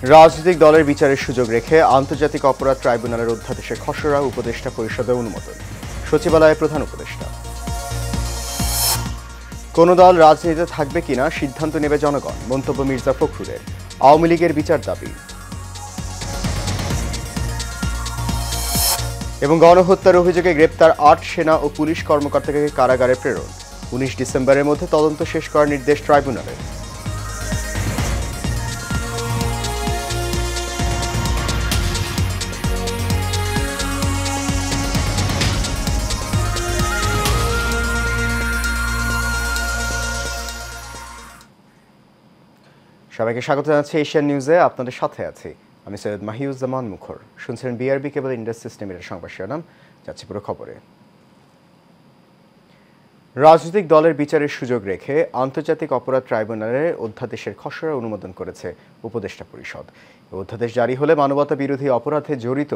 রাজনৈতিক দলের বিচারের সুযোগ রেখে আন্তর্জাতিক অপরাধ ট্রাইব্যুনালের অধ্যাদেশের খসড়া উপদেষ্টা পরিষদের অনুমোদন। সচিবালয়ে প্রধান উপদেষ্টা। কোন দল রাজনীতিতে থাকবে কিনা সিদ্ধান্ত নেবে জনগণ, মন্তব্য মির্জা ফখরুলের। আওয়ামী লীগের বিচার দাবি। এবং গণহত্যার অভিযোগে গ্রেপ্তার ৮ সেনা ও পুলিশ কর্মকর্তাকে কারাগারে প্রেরণ। ১৯ ডিসেম্বরের মধ্যে তদন্ত শেষ করার নির্দেশ ট্রাইব্যুনালের। সবাইকে স্বাগত জানাচ্ছি এশিয়ান নিউজে। আপনাদের সাথে আছি আমি সৈয়দ মাহিউজ্জামান মুখর। শুনছেন বিআরবি কেবল ইন্ডাস্ট্রিজ লিমিটেড সংবাদ শিরোনাম। যাচ্ছি পুরো খবরে। রাজনৈতিক দলের বিচারের সুযোগ রেখে আন্তর্জাতিক অপরাধ ট্রাইব্যুনালের অধ্যাদেশের খসড়া অনুমোদন করেছে উপদেষ্টা পরিষদ। অধ্যাদেশ জারি হলে মানবতা বিরোধী অপরাধে জড়িত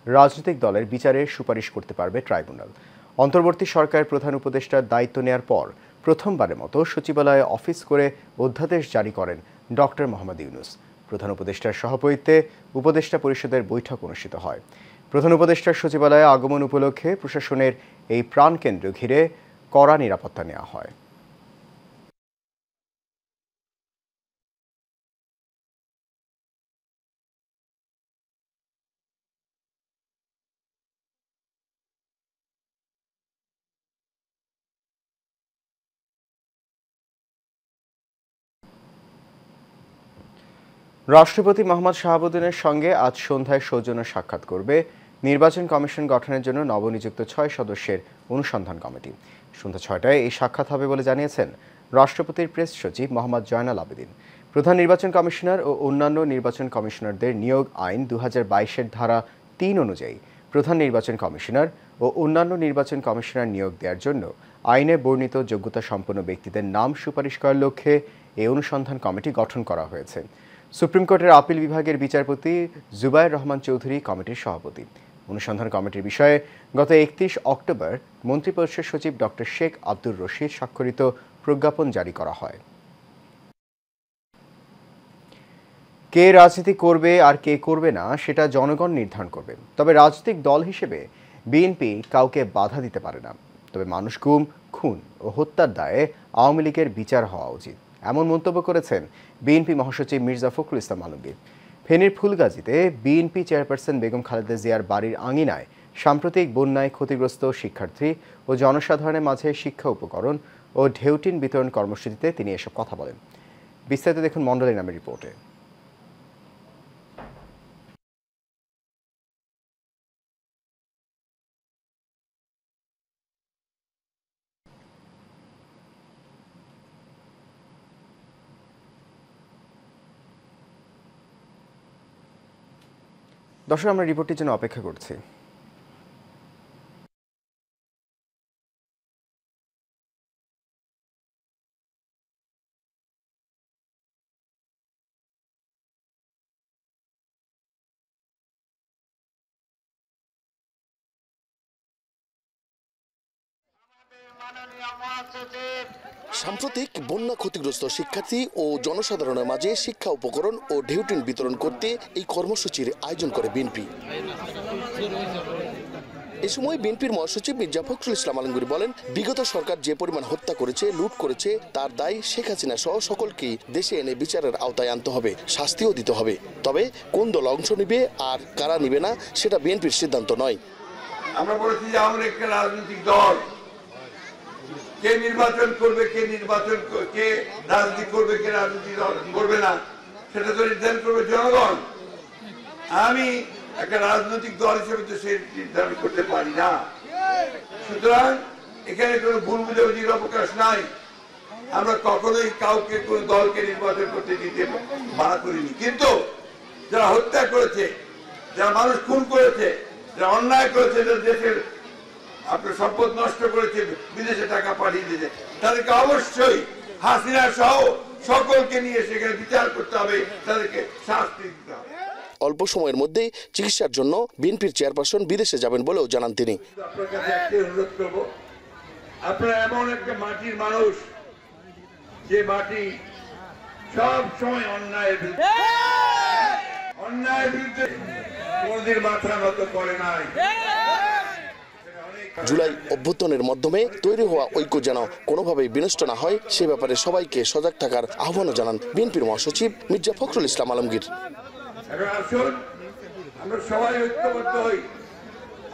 রাজনৈতিক দলের বিচারের সুপারিশ করতে পারবে ট্রাইব্যুনাল। অন্তর্বর্তী সরকারের প্রধান উপদেষ্টার দায়িত্ব নেয়ার পর প্রথমবারের মতো সচিবালয়ে অফিস করে অধ্যাদেশ জারি করেন ডক্টর মোহাম্মদ ইউনূস। প্রধান উপদেষ্টার সভাপতিত্বে উপদেষ্টা পরিষদের বৈঠক অনুষ্ঠিত হয়। প্রধান উপদেষ্টার সচিবালয়ে আগমন উপলক্ষে প্রশাসনের এই প্রাণকেন্দ্র ঘিরে কড়া নিরাপত্তা নেওয়া হয়। রাষ্ট্রপতি মোহাম্মদ শাহাবুদ্দিনের সঙ্গে আজ সন্ধ্যায় সৌজন্য সাক্ষাৎ করবে নির্বাচন কমিশন গঠনের জন্য নবনিযুক্ত ৬ সদস্যের অনুসন্ধান কমিটি। সন্ধ্যা ৬টায় এই সাক্ষাৎ হবে বলে জানিয়েছেন রাষ্ট্রপতির প্রেস সচিব মোহাম্মদ জয়নাল আবেদিন। প্রধান নির্বাচন কমিশনার ও অন্যান্য নির্বাচন কমিশনারদের নিয়োগ আইন ২০২২-এর ধারা ৩ অনুযায়ী প্রধান নির্বাচন কমিশনার ও অন্যান্য নির্বাচন কমিশনার নিয়োগ দেওয়ার জন্য আইনে বর্ণিত যোগ্যতা সম্পন্ন ব্যক্তিদের নাম সুপারিশ করার লক্ষ্যে এই অনুসন্ধান কমিটি গঠন করা হয়েছে। সুপ্রিম কোর্টের আপিল বিভাগের বিচারপতি জুবায়ের রহমান চৌধুরী কমিটির সভাপতি। অনুসন্ধান কমিটির বিষয়ে গত ৩১ অক্টোবর মন্ত্রিপরিষদ সচিব ডক্টর শেখ আব্দুর রশিদ স্বাক্ষরিত প্রজ্ঞাপন জারি করা হয়। কে রাজনীতি করবে আর কে করবে না সেটা জনগণ নির্ধারণ করবে, তবে রাজনৈতিক দল হিসেবে বিএনপি কাউকে বাধা দিতে পারে না। তবে মানুষ গুম, খুন ও হত্যার দায়ে আওয়ামী লীগের বিচার হওয়া উচিত, এমন মন্তব্য করেছেন বিএনপি মহাসচিব মির্জা ফখরুল ইসলাম আলমগীর। ফেনীর ফুলগাজীতে বিএনপি চেয়ারপারসন বেগম খালেদা জিয়ার বাড়ির আঙিনায় সাম্প্রতিক বন্যায় ক্ষতিগ্রস্ত শিক্ষার্থী ও জনসাধারণের মাঝে শিক্ষা উপকরণ ও ঢেউটিন বিতরণ কর্মসূচিতে তিনি এসব কথা বলেন। বিস্তারিত দেখুন মণ্ডলী নামের রিপোর্টে। দর্শক, আমরা রিপোর্টটির জন্য অপেক্ষা করছি। সাম্প্রতিক বন্যা ক্ষতিগ্রস্ত শিক্ষার্থী ও জনসাধারণের মাঝে শিক্ষা উপকরণ ও ঢেউটিন বিতরণ করতে এই কর্মসূচির আয়োজন করে বিএনপি। এ সময় বিএনপির মহাসচিব মির্জা ফখরুল ইসলাম আলমগীর বলেন, বিগত সরকার যে পরিমাণ হত্যা করেছে, লুট করেছে, তার দায় শেখ হাসিনা সহ সকলকেই দেশে এনে বিচারের আওতায় আনতে হবে, শাস্তিও দিতে হবে। তবে কোন দল অংশ নিবে আর কারা নিবে না সেটা বিএনপির সিদ্ধান্ত নয়। আমরা বলেছি যে আমরা একটা রাজনৈতিক দল, কে নির্বাচন করবে, কে রাজনীতি করবে, কে রাজনীতি করবে না সেটা তো নির্ধারণ করবে জনগণ। আমি একটা রাজনৈতিক দল হিসেবে তো সে নির্ধারণ করতে পারি না। সুতরাং এখানে কোনো ভুল বুঝাবুঝির অবকাশ নাই। আমরা কখনোই কাউকে কোন দলকে নির্বাচন করতে দিতে মানা করিনি, কিন্তু যারা হত্যা করেছে, যারা মানুষ খুন করেছে, যারা অন্যায় করেছে, যারা দেশের আপনার সম্পদ নষ্ট করেছে, বিদেশে টাকা পাঠিয়ে দিয়েছে, তাদেরকে অবশ্যই হাসিনা সহ সকলকে নিয়ে সেখানে বিচার করতে হবে, তাদেরকে শাস্তি দিতে হবে। অল্প সময়ের মধ্যে চিকিৎসার জন্য বিএনপির চেয়ারপারসন বিদেশে যাবেন বলেও জানান তিনি। আপনার কাছে একটাই অনুরোধ করব, আপনারা এমন একটা মাটির মানুষ যে মাটি সব সময় অন্যায়ের বিরুদ্ধে অন্যায়ের বিরুদ্ধে কোনদিন মাথা নত করে নাই। জুলাই অভ্যুত্থানের মাধ্যমে তৈরি হওয়া ঐক্য যেন কোনোভাবেই বিনষ্ট না হয় সে ব্যাপারে সবাইকে সজাগ থাকার আহ্বানও জানান বিএনপির মহাসচিব মির্জা ফখরুল ইসলাম আলমগীর। এখন আসুন আমরা সবাই ঐক্যবদ্ধ হই,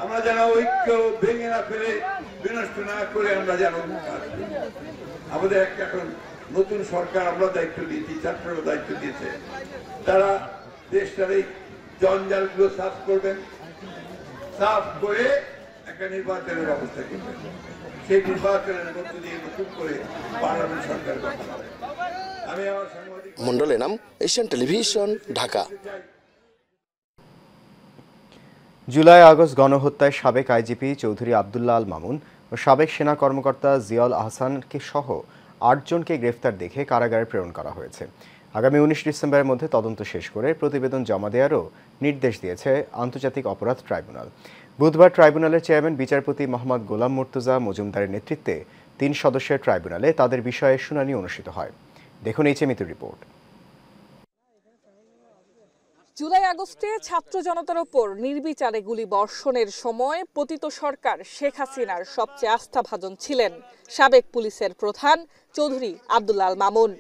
আমরা যেন ঐক্য ভেঙে না ফেলে বিনষ্ট না করে আমরা যেন কাজ করি। আমাদের একটা এখন নতুন সরকার আমরা দায়িত্ব দিয়েছি, ছাত্ররা দায়িত্ব দিয়েছে, তারা দেশটার এই জঞ্জালগুলো সাফ করবেন, সাফ করে একটা নির্বাচনের ব্যবস্থা করবেন। সেই নির্বাচনের মধ্য দিয়ে নতুন করে পার্লামেন্ট সরকার গঠন হবে। আমি আমার সাংবাদিক মন্ডলের নাম, Asian television, Dhaka. July August গণহত্যায় সাবেক আইজিপি চৌধুরী আব্দুল্লাহ আল মামুন ও সাবেক সেনা কর্মকর্তা জিয়াউল আহসানকে সহ ৮ জনকে গ্রেফতার দেখে কারাগারে প্রেরণ করা হয়েছে। আগামী ১৯ ডিসেম্বরের মধ্যে তদন্ত শেষ করে প্রতিবেদন জমা দেওয়ারও নির্দেশ দিয়েছে আন্তর্জাতিক অপরাধ ট্রাইব্যুনাল। বুধবার ট্রাইব্যুনালের চেয়ারম্যান বিচারপতি মোহাম্মদ গোলাম মুর্তজা মজুমদারের নেতৃত্বে ৩ সদস্যের ট্রাইব্যুনালে তাদের বিষয়ে শুনানি অনুষ্ঠিত হয়। দেখুন এই মিতুর রিপোর্ট। জুলাই আগস্টে ছাত্র জনতার ওপর নির্বিচারে গুলি বর্ষণের সময় পতিত সরকার শেখ হাসিনার সবচেয়ে আস্থাভাজন ছিলেন সাবেক পুলিশের প্রধান চৌধুরী আব্দুল্লাহ আল মামুন।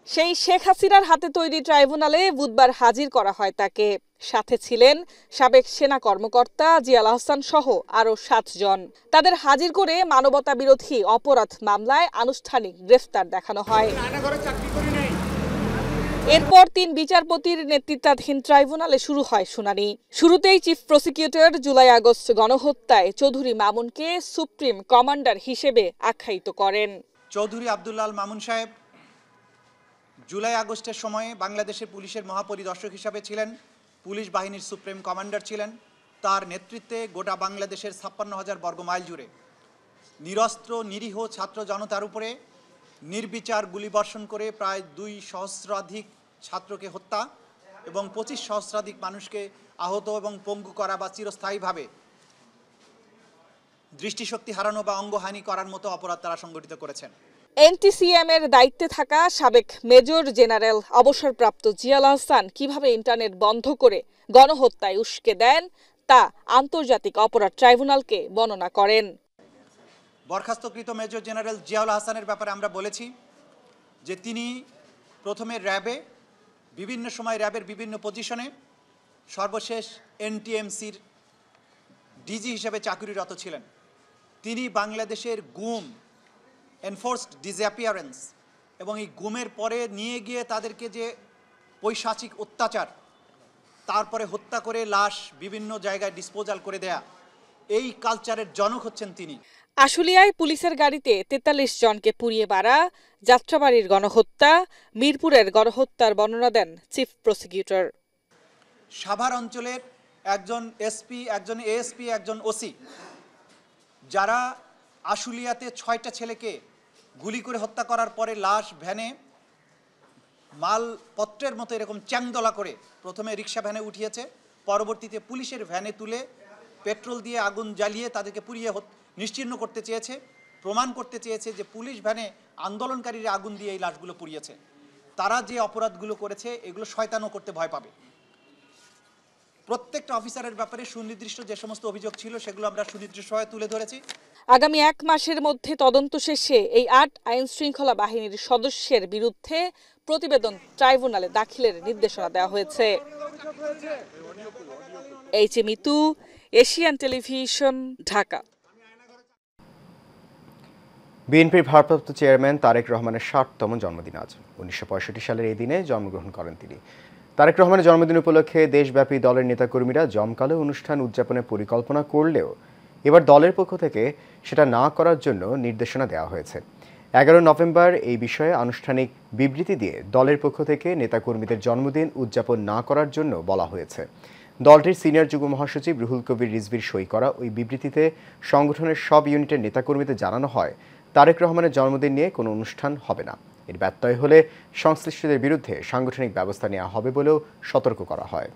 সেই শেখ হাসিনার হাতে তৈরি ট্রাইব্যুনালে বুধবার হাজির করা হয় তাকে। সাথে ছিলেন সাবেক সেনা কর্মকর্তা জিয়াউল আহসান সহ আরও ৭ জন। তাদের হাজির করে মানবতা বিরোধী অপরাধ মামলায় আনুষ্ঠানিক গ্রেফতার দেখানো হয়। এরপর ৩ বিচারপতির নেতৃত্বাধীন ট্রাইব্যুনালে শুরু হয় শুনানি। শুরুতেই চিফ প্রসিকিউটর জুলাই আগস্ট গণহত্যায় চৌধুরী মামুনকে সুপ্রিম কমান্ডার হিসেবে আখ্যায়িত করেন। চৌধুরী আব্দুল্লাহ আল মামুন সাহেব জুলাই আগস্টের সময়ে বাংলাদেশের পুলিশের মহাপরিদর্শক হিসাবে ছিলেন, পুলিশ বাহিনীর সুপ্রিম কমান্ডার ছিলেন। তার নেতৃত্বে গোটা বাংলাদেশের ৫৬,০০০ বর্গমাইল জুড়ে নিরস্ত্র নিরীহ ছাত্র জনতার উপরে নির্বিচার গুলিবর্ষণ করে প্রায় ২ সহস্রাধিক ছাত্রকে হত্যা এবং ২৫ সহস্রাধিক মানুষকে আহত এবং পঙ্গু করা বা চিরস্থায়ীভাবে দৃষ্টিশক্তি হারানো বা অঙ্গহানি করার মতো অপরাধ তারা সংগঠিত করেছেন। এনটিসিএম এর দায়িত্বে থাকা সাবেক মেজর জেনারেল অবসরপ্রাপ্ত জিয়াউল আহসান কিভাবে ইন্টারনেট বন্ধ করে গণহত্যায় উস্কে দেন তা আন্তর্জাতিক অপরাধ ট্রাইব্যুনালকে বর্ণনা করেন। বরখাস্তকৃত মেজর জেনারেল জিয়াউল আহসানের ব্যাপারে আমরা বলেছি যে তিনি প্রথমে র্যাবে, বিভিন্ন সময় র্যাবের বিভিন্ন পজিশনে, সর্বশেষ এনটিএমসির ডিজি হিসেবে চাকরিরত ছিলেন। তিনি বাংলাদেশের গুম, এনফোর্সড ডিসঅ্যাপিয়ারেন্স এবং এই গুমের পরে নিয়ে গিয়ে তাদেরকে যে পৈশাচিক অত্যাচার, তারপরে হত্যা করে লাশ বিভিন্ন জায়গায় ডিসপোজাল করে দেয়া, এই কালচারের জনক হচ্ছেন তিনি। আশুলিয়ায় পুলিশের গাড়িতে ৪৩ জনকে পুড়িয়ে মারা, যাত্রাবাড়ির গণহত্যা, মিরপুরের গণহত্যার বর্ণনা দেন চিফ প্রসিকিউটর। সাভার অঞ্চলের একজন এসপি, একজন এএসপি, একজন ওসি যারা আশুলিয়াতে ৬টা ছেলেকে গুলি করে হত্যা করার পরে লাশ ভ্যানে মালপত্রের মতো এরকম চ্যাংদোলা করে প্রথমে রিক্সা ভ্যানে উঠিয়েছে, পরবর্তীতে পুলিশের ভ্যানে তুলে পেট্রোল দিয়ে আগুন জ্বালিয়ে তাদেরকে পুড়িয়ে নিশ্চিহ্ন করতে চেয়েছে, প্রমাণ করতে চেয়েছে যে পুলিশ ভ্যানে আন্দোলনকারীরা আগুন দিয়ে এই লাশগুলো পুড়িয়েছে। তারা যে অপরাধগুলো করেছে এগুলো শয়তানও করতে ভয় পাবে। প্রত্যেকটা অফিসারের ব্যাপারে সুনির্দিষ্ট যে সমস্ত অভিযোগ ছিল সেগুলো আমরা সুনির্দিষ্টভাবে তুলে ধরেছি। আগামী ১ মাসের মধ্যে তদন্ত শেষে এই ৮ আইন শৃঙ্খলা বাহিনীর সদস্যের বিরুদ্ধে প্রতিবেদন ট্রাইব্যুনালে দাখিলের নির্দেশনা দেওয়া হয়েছে। Mitu, Asian television, Dhaka. বিএনপির ভারপ্রাপ্ত চেয়ারম্যান তারেক রহমানের ৬০তম জন্মদিন আজ। ১৯৬৫ সালের এই দিনে জন্মগ্রহণ করেন তিনি। তারেক রহমানের জন্মদিন উপলক্ষে দেশব্যাপী দলের নেতাকর্মীরা জমকালো অনুষ্ঠান উদযাপনের পরিকল্পনা করলেও এবার দলের পক্ষ থেকে সেটা না করার জন্য নির্দেশনা দেওয়া হয়েছে। ১১ নভেম্বর এই বিষয়ে আনুষ্ঠানিক বিবৃতি দিয়ে দলের পক্ষ থেকে নেতাকর্মীদের জন্মদিন উদযাপন না করার জন্য বলা হয়েছে। দলটির সিনিয়র যুগ্ম মহাসচিব রুহুল কবির রিজভির সই করা ওই বিবৃতিতে সংগঠনের সব ইউনিটের নেতাকর্মীদের জানানো হয় তারেক রহমানের জন্মদিন নিয়ে কোনো অনুষ্ঠান হবে না। এর ব্যত্যয় হলে সংশ্লিষ্টদের বিরুদ্ধে সাংগঠনিক ব্যবস্থা নেওয়া হবে বলেও সতর্ক করা হয়।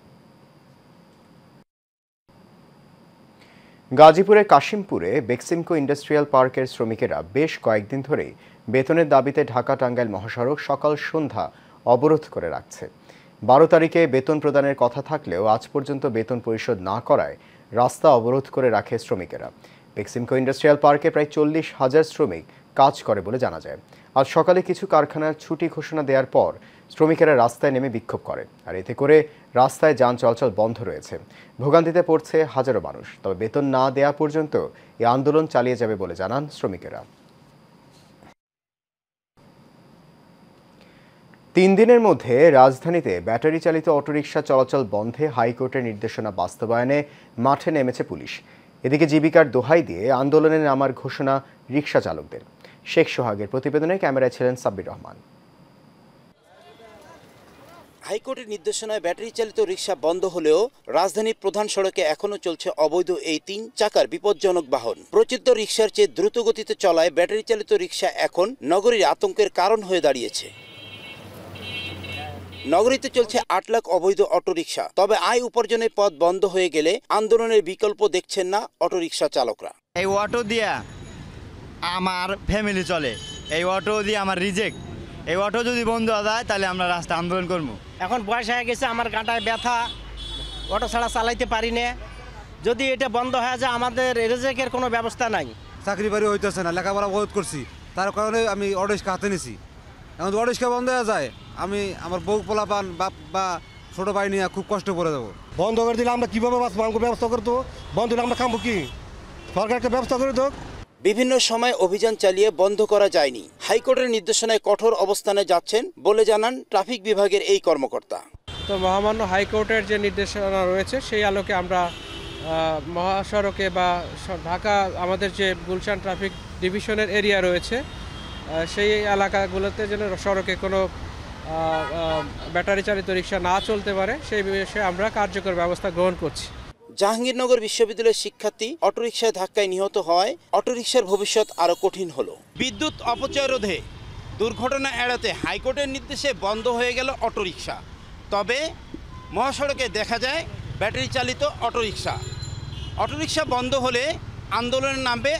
গাজীপুরের কাশিমপুরে বেক্সিমকো ইন্ডাস্ট্রিয়াল পার্কের শ্রমিকেরা বেশ কয়েকদিন ধরেই বেতনের দাবিতে ঢাকা টাঙ্গাইল মহাসড়ক সকাল সন্ধ্যা অবরোধ করে রাখছে। 12 তারিখে বেতন প্রদানের কথা থাকলেও আজ পর্যন্ত বেতন পরিশোধ না করায় রাস্তা অবরোধ করে রাখে শ্রমিকেরা। বেক্সিমকো ইন্ডাস্ট্রিয়াল পার্কে প্রায় 40,000 শ্রমিক কাজ করে বলে জানা যায়। আজ সকালে কিছু কারখানার ছুটি ঘোষণা দেওয়ার পর শ্রমিকেরা রাস্তায় নেমে বিক্ষোভ করে, আর এতে করে রাস্তায় যান চলাচল বন্ধ রয়েছে। ভোগান্তিতে পড়ছে হাজারো মানুষ। তবে বেতন না দেওয়া পর্যন্ত এই আন্দোলন চালিয়ে যাবে বলে জানান শ্রমিকেরা। 3 দিনের মধ্যে রাজধানীতে ব্যাটারি চালিত অটোরিকশা চলাচল বন্ধে হাইকোর্টের নির্দেশনা বাস্তবায়নে মাঠে নেমেছে পুলিশ। এদিকে জীবিকার দোহাই দিয়ে আন্দোলনে নামার ঘোষণা রিকশা চালকদের। শেখ সোহাগের প্রতিবেদনে ক্যামেরায় ছিলেন সাব্বির রহমান। হাইকোর্টের নির্দেশনায় ব্যাটারি চালিত রিকশা বন্ধ হলেও রাজধানীর প্রধান সড়কে এখনো চলছে অবৈধ এই 3 চাকার বিপজ্জনক বাহন। প্রচলিত রিকশার চেয়ে দ্রুত গতিতে চলায় ব্যাটারি চালিত রিকশা এখন নগরীর আতঙ্কের কারণ হয়ে দাঁড়িয়েছে। নগরীতে চলছে 8 লাখ অবৈধ অটোরিকশা। তবে আয় উপার্জনের পথ বন্ধ হয়ে গেলে আন্দোলনের বিকল্প দেখছেন না অটোরিকশা চালকরা। এই অটো দিয়া আমার ফ্যামিলি চলে, এই অটো দিয়ে আমার রিজেক্ট। এই অটো যদি বন্ধ হয়ে যায় তাহলে আমরা রাস্তা আন্দোলন করবো। এখন বয়স হয়ে গেছে, আমার গাঁটায় ব্যথা, অটো ছাড়া চালাইতে পারি না। যদি এটা বন্ধ হয়ে যায় আমাদের রিজেকের কোনো ব্যবস্থা নাই। চাকরি বাড়ি হইতেছে না, লেখাপড়া বহুত করছি, তার কারণে আমি অটোরিক্সা হাতে নিছি। এখন অটোরিক্সা বন্ধ হয়ে যায়, আমি আমার বউ পোলাপান বাপ বা ছোট ভাই নিয়ে খুব কষ্ট করে দেবো। বন্ধ করে দিলে আমরা কীভাবে ব্যবস্থা করতো? বন্ধ হলে আমরা খাবো কি? সরকার একটা ব্যবস্থা করে দেব। বিভিন্ন সময় অভিযান চালিয়ে বন্ধ করা যায়নি। হাইকোর্টের নির্দেশনায় কঠোর অবস্থানে যাচ্ছেন বলে জানান ট্রাফিক বিভাগের এই কর্মকর্তা। তো মহামান্য হাইকোর্টের যে নির্দেশনা রয়েছে সেই আলোকে আমরা মহাসড়কে বা ঢাকা আমাদের যে গুলশান ট্রাফিক ডিভিশনের এরিয়া রয়েছে সেই এলাকাগুলোতে যেন সড়কে কোনো ব্যাটারি চালিত রিকশা না চলতে পারে সেই বিষয়ে আমরা কার্যকর ব্যবস্থা গ্রহণ করছি। জাহাঙ্গীরনগর বিশ্ববিদ্যালয়ের শিক্ষার্থী অটোরিকশায় ধাক্কায় নিহত হওয়ায় অটোরিকশার ভবিষ্যৎ আরও কঠিন হলো। বিদ্যুৎ অপচয় রোধে দুর্ঘটনা এড়াতে হাইকোর্টের নির্দেশে বন্ধ হয়ে গেল অটোরিকশা। তবে মহাসড়কে দেখা যায় ব্যাটারি চালিত অটোরিকশা। অটোরিকশা বন্ধ হলে আন্দোলনে নামবে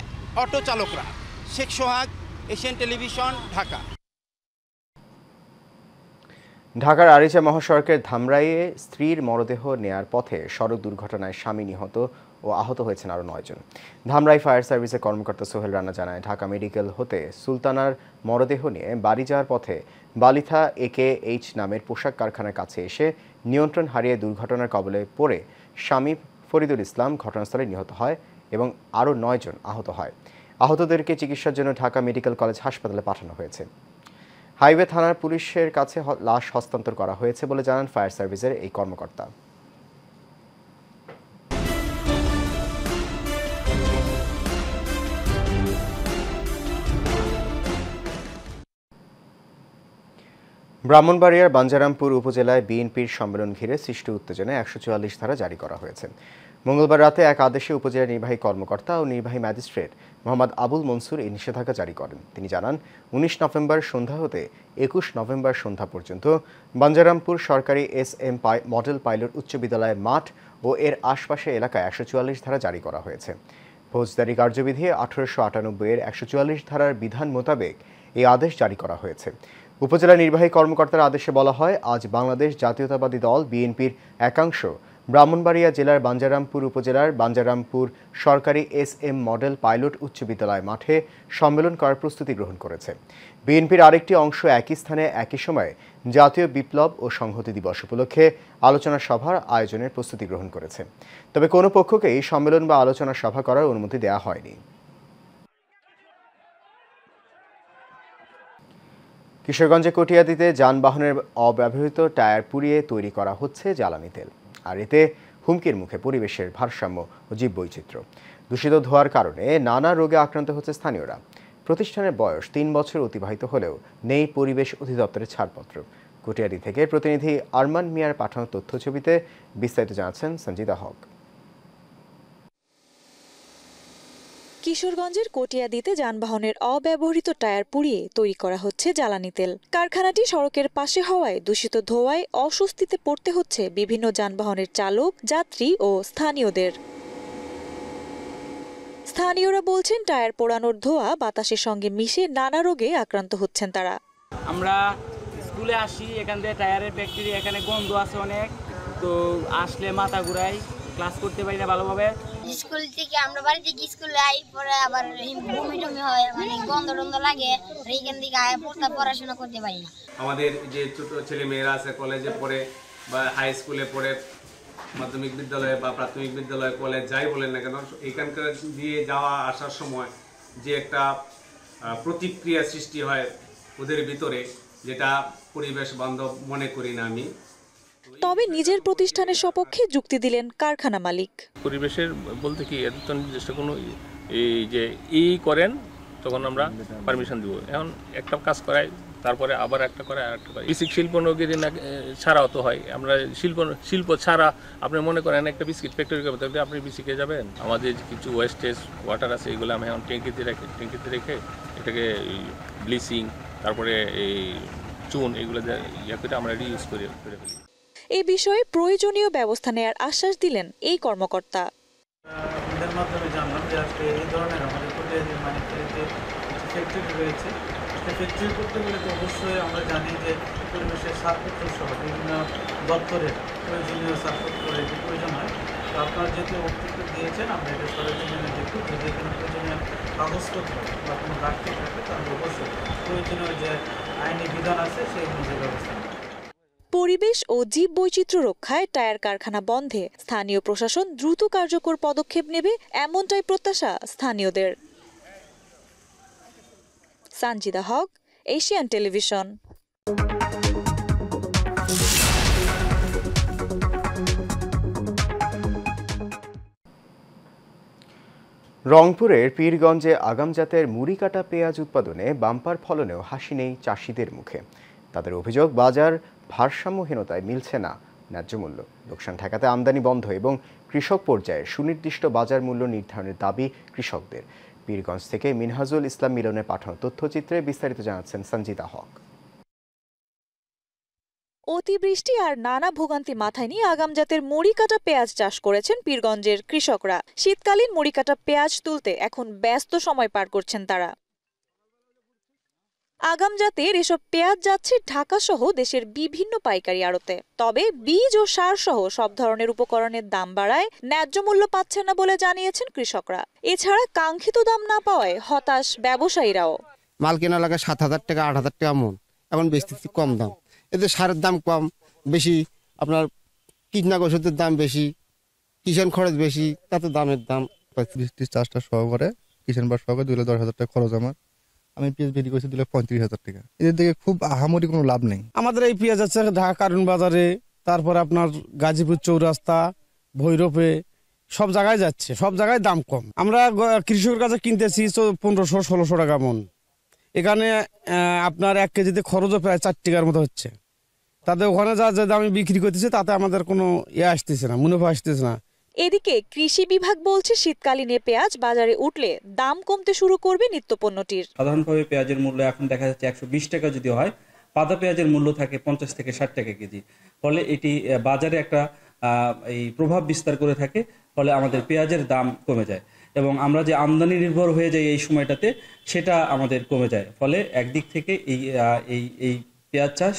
অটো চালকরা। শেখ সোহাগ, এশিয়ান টেলিভিশন, ঢাকা। ঢাকার আরিচা মহাসড়কের ধামরাইয়ে স্ত্রীর মরদেহ নেয়ার পথে সড়ক দুর্ঘটনায় স্বামী নিহত ও আহত হয়েছেন আরও 9 জন। ধামরাই ফায়ার সার্ভিসের কর্মকর্তা সোহেল রানা জানায়, ঢাকা মেডিকেল হতে সুলতানার মরদেহ নিয়ে বাড়ি যাওয়ার পথে বালিথা AKH নামের পোশাক কারখানার কাছে এসে নিয়ন্ত্রণ হারিয়ে দুর্ঘটনার কবলে পড়ে স্বামী ফরিদুল ইসলাম ঘটনাস্থলে নিহত হয় এবং আরও 9 জন আহত হয়। আহতদেরকে চিকিৎসার জন্য ঢাকা মেডিকেল কলেজ হাসপাতালে পাঠানো হয়েছে। হাইওয়ে থানার পুলিশের কাছে লাশ হস্তান্তর করা হয়েছে বলে জানান ফায়ার সার্ভিসের এই কর্মকর্তা। ব্রাহ্মণবাড়িয়ার বাঞ্ছারামপুর উপজেলায় বিএনপির সম্মেলন ঘিরে সৃষ্ট উত্তেজনায় 144 ধারা জারি করা হয়েছে। মঙ্গলবার রাতে এক আদেশে উপজেলা নির্বাহী কর্মকর্তা ও নির্বাহী ম্যাজিস্ট্রেট মোহাম্মদ আবুল মনসুর এই নিষেধাজ্ঞা জারি করেন। তিনি জানান, 19 নভেম্বর সন্ধ্যা হতে 21 নভেম্বর সন্ধ্যা পর্যন্ত বাঞ্ছারামপুর সরকারি SM মডেল পাইলট উচ্চ বিদ্যালয়ের মাঠ ও এর আশপাশে এলাকায় 144 ধারা জারি করা হয়েছে। ফৌজদারি কার্যবিধি 1898 এর 144 ধারার বিধান মোতাবেক এই আদেশ জারি করা হয়েছে। উপজেলা নির্বাহী কর্মকর্তার আদেশে বলা হয়, আজ বাংলাদেশ জাতীয়তাবাদী দল বিএনপির একাংশ ব্রাহ্মণবাড়িয়া জেলার বাঞ্ছারামপুর উপজেলার বাঞ্ছারামপুর সরকারি SM মডেল পাইলট উচ্চ বিদ্যালয় মাঠে সম্মেলন করার প্রস্তুতি গ্রহণ করেছে। বিএনপির আরেকটি অংশ একই স্থানে একই সময়ে জাতীয় বিপ্লব ও সংহতি দিবস উপলক্ষে আলোচনা সভার আয়োজনের প্রস্তুতি গ্রহণ করেছে। তবে কোনো পক্ষকেই সম্মেলন বা আলোচনা সভা করার অনুমতি দেওয়া হয়নি। কিশোরগঞ্জে কটিয়াদীতে যানবাহনের অব্যবহৃত টায়ার পুড়িয়ে তৈরি করা হচ্ছে জ্বালানি তেল, আর এতে হুমকির মুখে পরিবেশের ভারসাম্য ও জীববৈচিত্র্য। দূষিত ধোঁয়ার কারণে নানা রোগে আক্রান্ত হচ্ছে স্থানীয়রা। প্রতিষ্ঠানের বয়স 3 বছর অতিবাহিত হলেও নেই পরিবেশ অধিদপ্তরের ছাড়পত্র। কটিয়াদী থেকে প্রতিনিধি আরমান মিয়ার পাঠানো তথ্যছবিতে বিস্তারিত জানাচ্ছেন সঞ্জিতা হক। কিশোরগঞ্জের কটিয়াদীতে যানবাহনের অব্যবহৃত টায়ার পুড়িয়ে তৈরি করা হচ্ছে জ্বালানি তেল। কারখানাটি সড়কের পাশে হওয়ায় দূষিত ধোঁয়ায় অস্বস্তিতে পড়তে হচ্ছে বিভিন্ন যানবাহনের চালক, যাত্রী ও স্থানীয়দের। স্থানীয়রা বলছেন, টায়ার পোড়ানোর ধোঁয়া বাতাসের সঙ্গে মিশে নানা রোগে আক্রান্ত হচ্ছেন তারা। আমরা স্কুলে আসি, এখান থেকে টায়ারের ব্যাকটেরিয়া, এখানে গন্ধ আছে অনেক, তো আসলে মাথা ঘুরাই, ক্লাস করতে পারি না ভালোভাবে। স্কুল থেকে আমরা বাড়ি থেকে স্কুলে আই, পরে আবার বমি টমি হয়, মানে গন্ধ টন্ধ লাগে, এইখান থেকে আয় পড়াশোনা করতে পারি না। আমাদের যে ছোট ছেলে মেয়েরা আছে কলেজে পড়ে বা হাই স্কুলে পড়ে, মাধ্যমিক বিদ্যালয়ে বা প্রাথমিক বিদ্যালয়ে, কলেজ যাই বলেন না কেন, এখানকার দিয়ে যাওয়া আসার সময় যে একটা প্রতিক্রিয়া সৃষ্টি হয় ওদের ভিতরে, যেটা পরিবেশ বান্ধব মনে করি না আমি। তবে নিজের প্রতিষ্ঠানের সপক্ষে যুক্তি দিলেন কারখানা মালিক। পরিবেশের বলতে কি, এত তো নির্দিষ্ট কোনো এই যে করেন তখন আমরা পারমিশন দিব। এখন একটা কাজ করাই, তারপরে আবার একটা করে আর একটা করে। বিসিক শিল্প নগরী না ছাড়াও তো হয়। আমরা শিল্প ছাড়া আপনি মনে করেন একটা বিস্কিট ফ্যাক্টরি করতে হলে আপনি বিসিকে যাবেন। আমাদের কিছু ওয়েস্টেজ ওয়াটার আছে, এগুলো আমি এখন ট্যাঙ্কিতে রেখে এটাকে ব্লিচিং, তারপরে এই চুন, এগুলো ইয়ে করে আমরা রিইউজ করে ফেলি। এই বিষয়ে প্রয়োজনীয় ব্যবস্থা নেওয়ার আশ্বাস দিলেন এই কর্মকর্তা। এর মাধ্যমে জানলাম যে আজকে এই ধরনের আমাদের কলিয়াজের মানিকতলাতে ফ্যাক্টরি রয়েছে। ফ্যাক্টরি করতে গেলে তো অবশ্যই আমরা জানি যে পরিবেশের ছাড়পত্র সহ বিভিন্ন দপ্তরের প্রয়োজনীয় ছাড়পত্রের যে প্রয়োজন হয়। তো আপনারা যেহেতু বক্তব্য দিয়েছেন, আমরা এটা সরজমিনে দেখব, যদি এখানে প্রয়োজনীয় কাগজপত্র বা কোনো ঘাটতি থাকে তাহলে অবশ্যই প্রয়োজনীয় যে আইনি বিধান আছে সেই অনুযায়ী ব্যবস্থা নেব। পরিবেশ ও জীববৈচিত্র্য রক্ষায় টায়ার কারখানা বন্ধে স্থানীয় প্রশাসন দ্রুত কার্যকর পদক্ষেপ নেবে, এমনটাই প্রত্যাশা স্থানীয়দের। সানজিদা হক, এশিয়ান টেলিভিশন। রংপুরের পীরগঞ্জে আগাম জাতের মুড়ি কাটা পেঁয়াজ উৎপাদনে বাম্পার ফলনেও হাসি নেই চাষিদের মুখে। তাদের অভিযোগ, বাজার ভারসাম্যহীনতায় মিলছে না ন্যায্য মূল্য। লোকসান ঠেকাতে আমদানি বন্ধ এবং কৃষক পর্যায়ে সুনির্দিষ্ট বাজার মূল্য নির্ধারণের দাবি কৃষকদের। পীরগঞ্জ থেকে মিনহাজুল ইসলাম মিলনের পাঠানো তথ্যচিত্রে বিস্তারিত জানাচ্ছেন সঞ্জিতা হক। অতিবৃষ্টি আর নানা ভোগান্তি মাথায় নিয়ে আগাম জাতের মুড়ি কাটা পেঁয়াজ চাষ করেছেন পীরগঞ্জের কৃষকরা। শীতকালীন মুড়ি কাটা পেঁয়াজ তুলতে এখন ব্যস্ত সময় পার করছেন তারা। আগাম জাতের এসব পেঁয়াজ যাচ্ছে ঢাকা সহ দেশের বিভিন্ন পাইকারি আড়তে। তবে বীজ ও সার সহ সব ধরনের উপকরণের দাম বাড়ায় ন্যায্য মূল্য পাচ্ছেন না বলে জানিয়েছেন কৃষকরা। এছাড়া কাঙ্ক্ষিত দাম না পাওয়ায় হতাশ ব্যবসায়ীরাও। মাল কেনা লাগে 7,000 টাকা 8,000 টাকা মন, এখন বেচতেছি কম দাম। এতে সারের দাম কম বেশি, আপনার কীটনাশক ওষুধের দাম বেশি, কিষাণ খরচ বেশি, তাতে দামের দাম 35টি চাষটা সহকারে কিষাণ বার সহকারে 2,10,000 টাকা খরচ আমার। আমি পেঁয়াজ বিক্রি করছি 2,35,000 টাকা। এদের থেকে খুব আহামরি কোনো লাভ নেই। আমাদের এই পেঁয়াজ আছে ঢাকা কারণ বাজারে, তারপরে আপনার গাজীপুর চৌরাস্তা, ভৈরবে, সব জায়গায় যাচ্ছে, সব জায়গায় দাম কম। আমরা কৃষকের কাছে কিনতেছি 1500-1600 টাকা মন। এখানে আপনার 1 কেজিতে খরচও প্রায় 4 টাকার মতো হচ্ছে। তাতে ওখানে যা যে দামে বিক্রি করতেছে তাতে আমাদের কোনো আসতেছে না, মুনাফা আসতেছে না। এদিকে কৃষি বিভাগ বলছে শীতকালীন পেঁয়াজ বাজারে উঠলে দাম কমতে শুরু করবে নিত্যপণ্যটির। সাধারণভাবে পেঁয়াজের মূল্য এখন দেখা যাচ্ছে 120 টাকা যদি হয়, পাতা পেঁয়াজের মূল্য থাকে 50 থেকে 60 টাকা কেজি। ফলে এটি বাজারে একটা এই প্রভাব বিস্তার করে থাকে, ফলে আমাদের পেঁয়াজের দাম কমে যায় এবং আমরা যে আমদানি নির্ভর হয়ে যাই এই সময়টাতে, সেটা আমাদের কমে যায়। ফলে একদিক থেকে এই পেঁয়াজ চাষ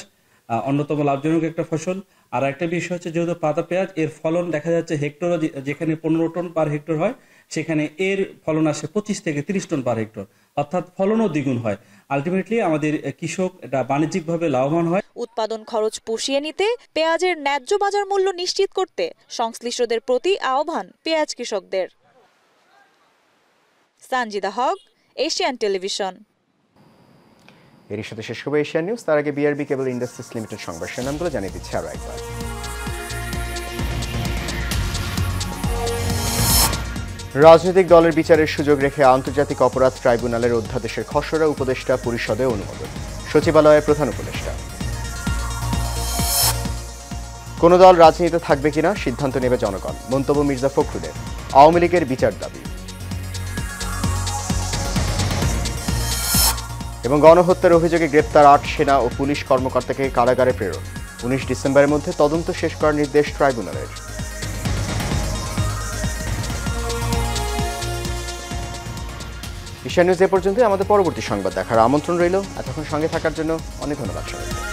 অন্যতম লাভজনক একটা ফসল। আর একটা বিষয় হচ্ছে, যেহেতু পাতা পেঁয়াজ এর ফলন দেখা যাচ্ছে হেক্টর যেখানে 15 টন পার হেক্টর হয়, সেখানে এর ফলন আসে 25 থেকে 30 টন পার হেক্টর, অর্থাৎ ফলনও দ্বিগুণ হয়। আলটিমেটলি আমাদের কৃষক এটা বাণিজ্যিকভাবে লাভবান হয়। উৎপাদন খরচ পুষিয়ে নিতে পেঁয়াজের ন্যায্য বাজার মূল্য নিশ্চিত করতে সংশ্লিষ্টদের প্রতি আহ্বান পেঁয়াজ কৃষকদের। সানজিদা হক, এশিয়ান টেলিভিশন। এর সাথে শেষ হবে এশিয়ান নিউজ। তার আগে বিআরবি কেবল ইন্ডাস্ট্রিজ লিমিটেড সংবাদ শিরোনামগুলো জানিয়ে দিচ্ছে আরও একবার। রাজনৈতিক দলের বিচারের সুযোগ রেখে আন্তর্জাতিক অপরাধ ট্রাইব্যুনালের অধ্যাদেশের খসড়া উপদেষ্টা পরিষদে অনুমোদন, সচিবালয়ের প্রধান উপদেষ্টা। কোন দল রাজনীতিতে থাকবে কিনা সিদ্ধান্ত নেবে জনগণ, মন্তব্য মির্জা ফখরুলের। আওয়ামী লীগের বিচার দাবি। এবং গণহত্যার অভিযোগে গ্রেপ্তার 8 সেনা ও পুলিশ কর্মকর্তাকে কারাগারে প্রেরণ, 19 ডিসেম্বরের মধ্যে তদন্ত শেষ করার নির্দেশ ট্রাইব্যুনালের। এশিয়ান নিউজ এ পর্যন্ত। আমাদের পরবর্তী সংবাদ দেখার আমন্ত্রণ রইল। এতক্ষণ সঙ্গে থাকার জন্য অনেক ধন্যবাদ সবাইকে।